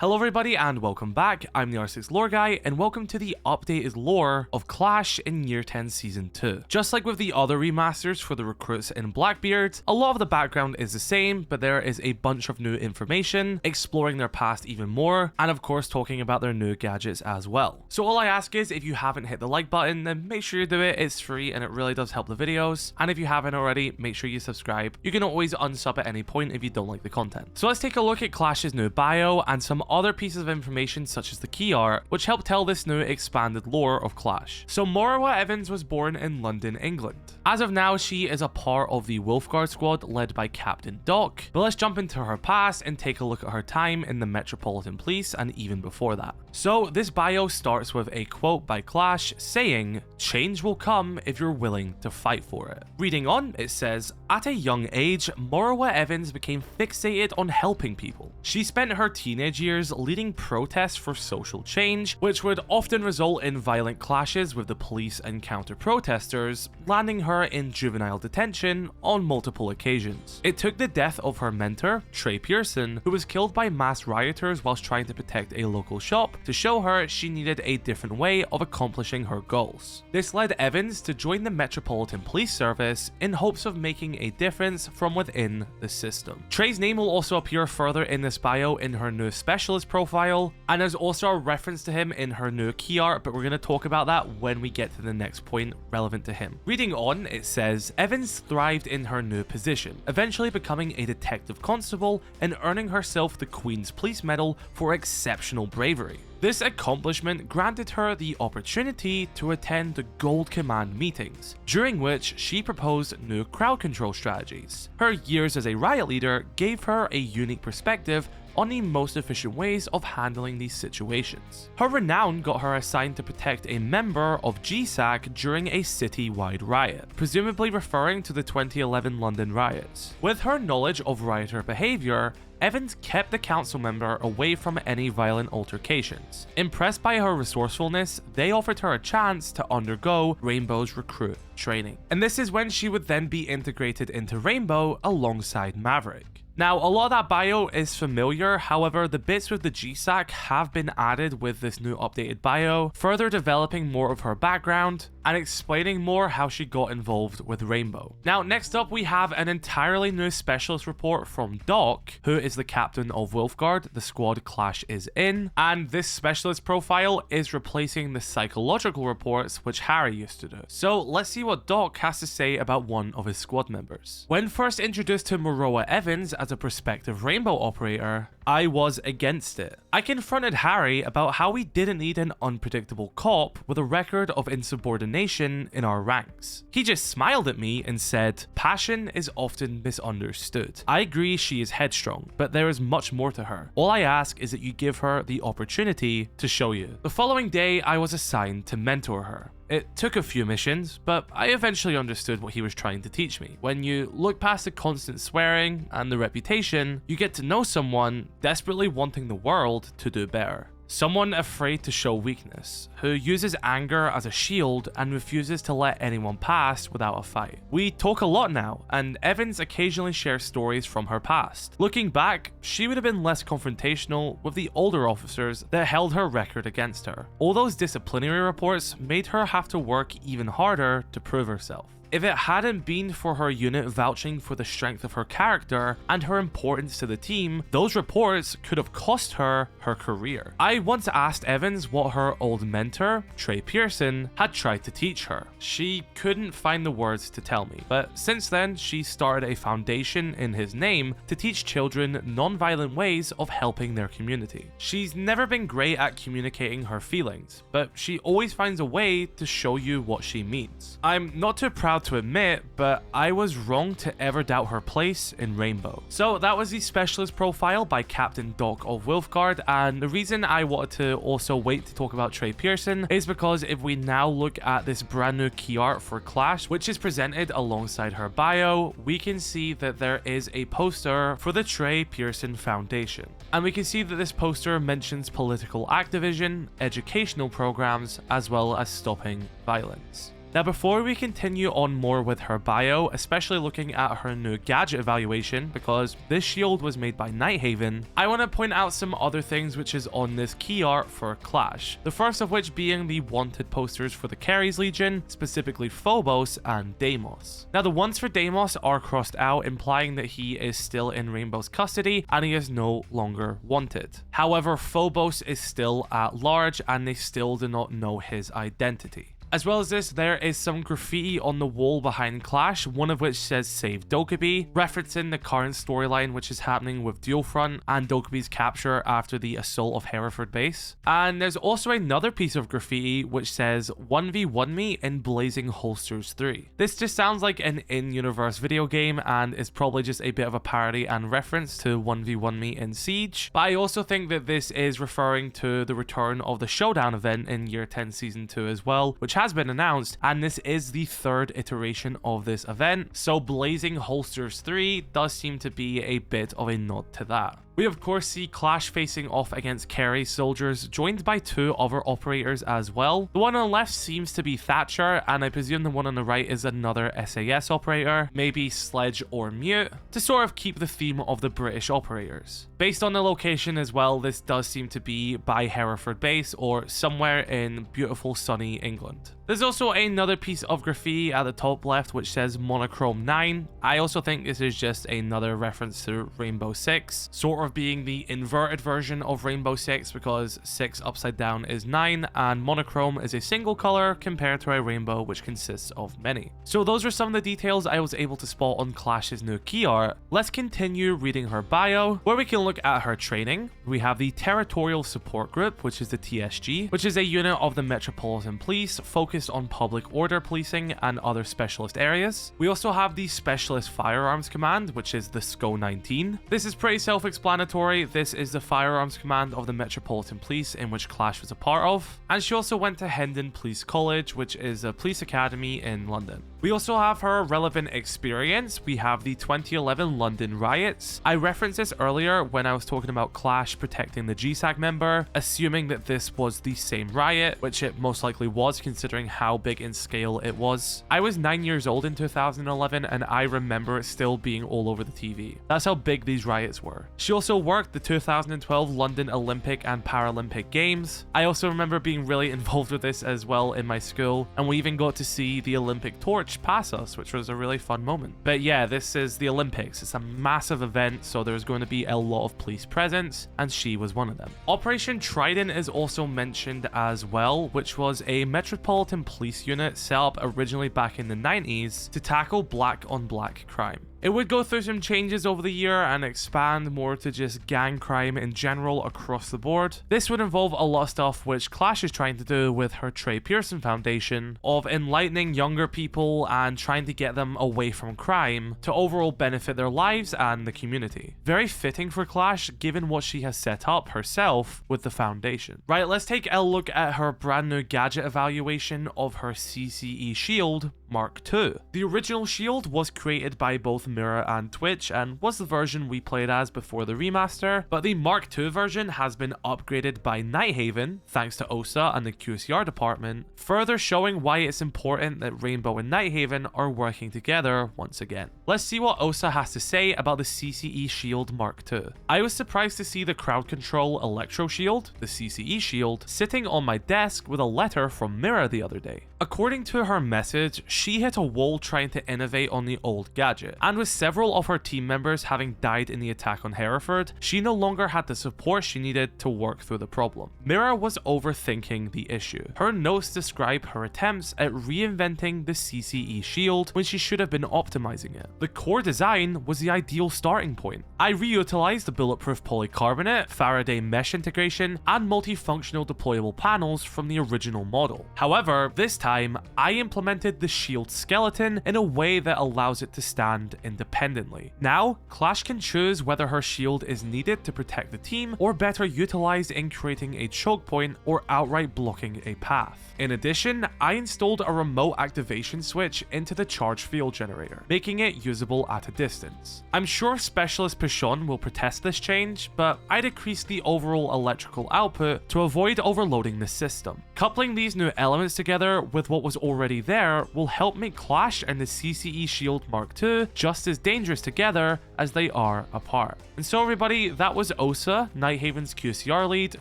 Hello everybody and welcome back, I'm the R6 lore guy and welcome to the updated lore of Clash in Year 10 Season 2. Just like with the other remasters for the recruits in Blackbeard, a lot of the background is the same, but there is a bunch of new information, exploring their past even more, and of course talking about their new gadgets as well. So all I ask is, if you haven't hit the like button, then make sure you do it, it's free and it really does help the videos, and if you haven't already, make sure you subscribe. You can always unsub at any point if you don't like the content. So let's take a look at Clash's new bio and some other pieces of information such as the key art, which help tell this new expanded lore of Clash. So Morowa Evans was born in London, England. As of now, she is a part of the wolfguard squad led by Captain Doc, but let's jump into her past and take a look at her time in the Metropolitan Police and even before that. So this bio starts with a quote by Clash saying, "Change will come if you're willing to fight for it." Reading on, it says, "At a young age, Morowa Evans became fixated on helping people. She spent her teenage years leading protests for social change, which would often result in violent clashes with the police and counter-protesters, landing her in juvenile detention on multiple occasions. It took the death of her mentor, Trey Pearson, who was killed by mass rioters whilst trying to protect a local shop, to show her she needed a different way of accomplishing her goals. This led Evans to join the Metropolitan Police Service in hopes of making a difference from within the system." Trey's name will also appear further in this bio in her new specialist profile, and there's also a reference to him in her new key art, but we're going to talk about that when we get to the next point relevant to him. Reading on, it says, "Evans thrived in her new position, eventually becoming a detective constable and earning herself the Queen's Police Medal for exceptional bravery. This accomplishment granted her the opportunity to attend the Gold Command meetings, during which she proposed new crowd control strategies. Her years as a riot leader gave her a unique perspective on the most efficient ways of handling these situations. Her renown got her assigned to protect a member of GSAC during a city-wide riot, presumably referring to the 2011 London riots. With her knowledge of rioter behaviour, Evans kept the council member away from any violent altercations. Impressed by her resourcefulness, they offered her a chance to undergo Rainbow's recruit training. And this is when she would then be integrated into Rainbow alongside Maverick." Now, a lot of that bio is familiar, however, the bits with the GSAC have been added with this new updated bio, further developing more of her background and explaining more how she got involved with Rainbow. Now, next up we have an entirely new specialist report from Doc, who is the captain of Wolfguard, the squad Clash is in, and this specialist profile is replacing the psychological reports which Harry used to do. So let's see what Doc has to say about one of his squad members. "When first introduced to Morowa Evans as a prospective Rainbow operator, I was against it. I confronted Harry about how we didn't need an unpredictable cop with a record of insubordination in our ranks. He just smiled at me and said, 'Passion is often misunderstood. I agree she is headstrong, but there is much more to her. All I ask is that you give her the opportunity to show you.' The following day, I was assigned to mentor her. It took a few missions, but I eventually understood what he was trying to teach me. When you look past the constant swearing and the reputation, you get to know someone desperately wanting the world to do better. Someone afraid to show weakness, who uses anger as a shield and refuses to let anyone pass without a fight. We talk a lot now, and Evans occasionally shares stories from her past. Looking back, she would have been less confrontational with the older officers that held her record against her. All those disciplinary reports made her have to work even harder to prove herself. If it hadn't been for her unit vouching for the strength of her character and her importance to the team, those reports could have cost her her career. I once asked Evans what her old mentor, Trey Pearson, had tried to teach her. She couldn't find the words to tell me, but since then, she started a foundation in his name to teach children non-violent ways of helping their community. She's never been great at communicating her feelings, but she always finds a way to show you what she means. I'm not too proud to admit, but I was wrong to ever doubt her place in Rainbow." So that was the specialist profile by Captain Doc of Wolfguard, and the reason I wanted to also wait to talk about Trey Pearson is because if we now look at this brand new key art for Clash, which is presented alongside her bio, we can see that there is a poster for the Trey Pearson Foundation. And we can see that this poster mentions political activism, educational programs, as well as stopping violence. Now before we continue on more with her bio, especially looking at her new gadget evaluation, because this shield was made by Nighthaven, I want to point out some other things which is on this key art for Clash. The first of which being the wanted posters for the Carries Legion, specifically Phobos and Deimos. Now the ones for Deimos are crossed out, implying that he is still in Rainbow's custody and he is no longer wanted. However, Phobos is still at large and they still do not know his identity. As well as this, there is some graffiti on the wall behind Clash, one of which says Save Dokkaebi, referencing the current storyline which is happening with Dual Front and Dokkaebi's capture after the assault of Hereford base. And there's also another piece of graffiti which says 1v1 me in Blazing Holsters 3. This just sounds like an in-universe video game and is probably just a bit of a parody and reference to 1v1 me in Siege, but I also think that this is referring to the return of the Showdown event in Year 10 Season 2 as well, which has been announced, and this is the third iteration of this event, so Blazing Holsters 3 does seem to be a bit of a nod to that. We of course see Clash facing off against Carry soldiers, joined by two other operators as well. The one on the left seems to be Thatcher, and I presume the one on the right is another SAS operator, maybe Sledge or Mute, to sort of keep the theme of the British operators. Based on the location as well, this does seem to be by Hereford base or somewhere in beautiful sunny England. There's also another piece of graffiti at the top left which says Monochrome 9. I also think this is just another reference to Rainbow Six, sort of being the inverted version of Rainbow Six, because 6 upside down is 9 and monochrome is a single color compared to a rainbow which consists of many. So those are some of the details I was able to spot on Clash's new key art. Let's continue reading her bio, where we can look at her training. We have the Territorial Support Group, which is the TSG, which is a unit of the Metropolitan Police focused on public order policing and other specialist areas. We also have the Specialist Firearms Command, which is the SCO-19. This is pretty self-explanatory. This is the Firearms Command of the Metropolitan Police, in which Clash was a part of. And she also went to Hendon Police College, which is a police academy in London. We also have her relevant experience. We have the 2011 London riots. I referenced this earlier when I was talking about Clash protecting the GSAG member, assuming that this was the same riot, which it most likely was considering how big in scale it was. I was 9 years old in 2011 and I remember it still being all over the TV. That's how big these riots were. She also worked the 2012 London Olympic and Paralympic Games. I also remember being really involved with this as well in my school, and we even got to see the Olympic torch pass us, which was a really fun moment. But yeah, this is the Olympics. It's a massive event, so there's going to be a lot of police presence, and she was one of them. Operation Trident is also mentioned as well, which was a Metropolitan Police unit set up originally back in the 90s to tackle black on black crime. It would go through some changes over the year and expand more to just gang crime in general across the board. This would involve a lot of stuff which Clash is trying to do with her Trey Pearson Foundation, of enlightening younger people and trying to get them away from crime to overall benefit their lives and the community. Very fitting for Clash given what she has set up herself with the foundation. Right, let's take a look at her brand new gadget evaluation of her CCE shield Mark II. The original shield was created by both Mirror and Twitch and was the version we played as before the remaster, but the Mark II version has been upgraded by Nighthaven thanks to OSA and the QCR department, further showing why it's important that Rainbow and Nighthaven are working together once again. Let's see what OSA has to say about the CCE shield Mark II. I was surprised to see the crowd control Electro shield, the CCE shield, sitting on my desk with a letter from Mirror the other day. According to her message, she hit a wall trying to innovate on the old gadget, and with several of her team members having died in the attack on Hereford, she no longer had the support she needed to work through the problem. Mirror was overthinking the issue. Her notes describe her attempts at reinventing the CCE shield when she should have been optimizing it. The core design was the ideal starting point. I reutilized the bulletproof polycarbonate, Faraday mesh integration, and multifunctional deployable panels from the original model. However, this time, I implemented the shield skeleton in a way that allows it to stand independently. Now, Clash can choose whether her shield is needed to protect the team or better utilized in creating a choke point or outright blocking a path. In addition, I installed a remote activation switch into the charge field generator, making it usable at a distance. I'm sure Specialist Pichon will protest this change, but I decreased the overall electrical output to avoid overloading the system. Coupling these new elements together with what was already there will help make Clash and the CCE Shield Mark II just as dangerous together as they are apart. And so everybody, that was Osa, Nighthaven's QCR lead,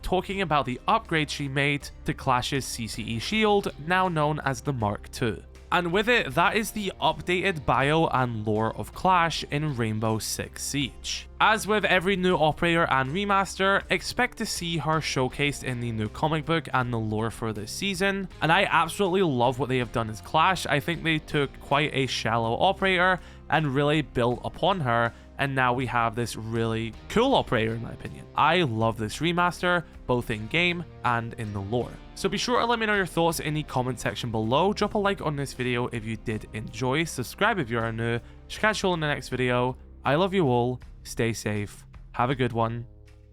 talking about the upgrade she made to Clash's CCE Shield, now known as the Mark II. And with it, that is the updated bio and lore of Clash in Rainbow Six Siege. As with every new operator and remaster, expect to see her showcased in the new comic book and the lore for this season, and I absolutely love what they have done as Clash. I think they took quite a shallow operator and really built upon her, and now we have this really cool operator in my opinion. I love this remaster, both in game and in the lore. So be sure to let me know your thoughts in the comment section below, drop a like on this video if you did enjoy, subscribe if you are new, catch you all in the next video. I love you all, stay safe, have a good one,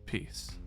peace.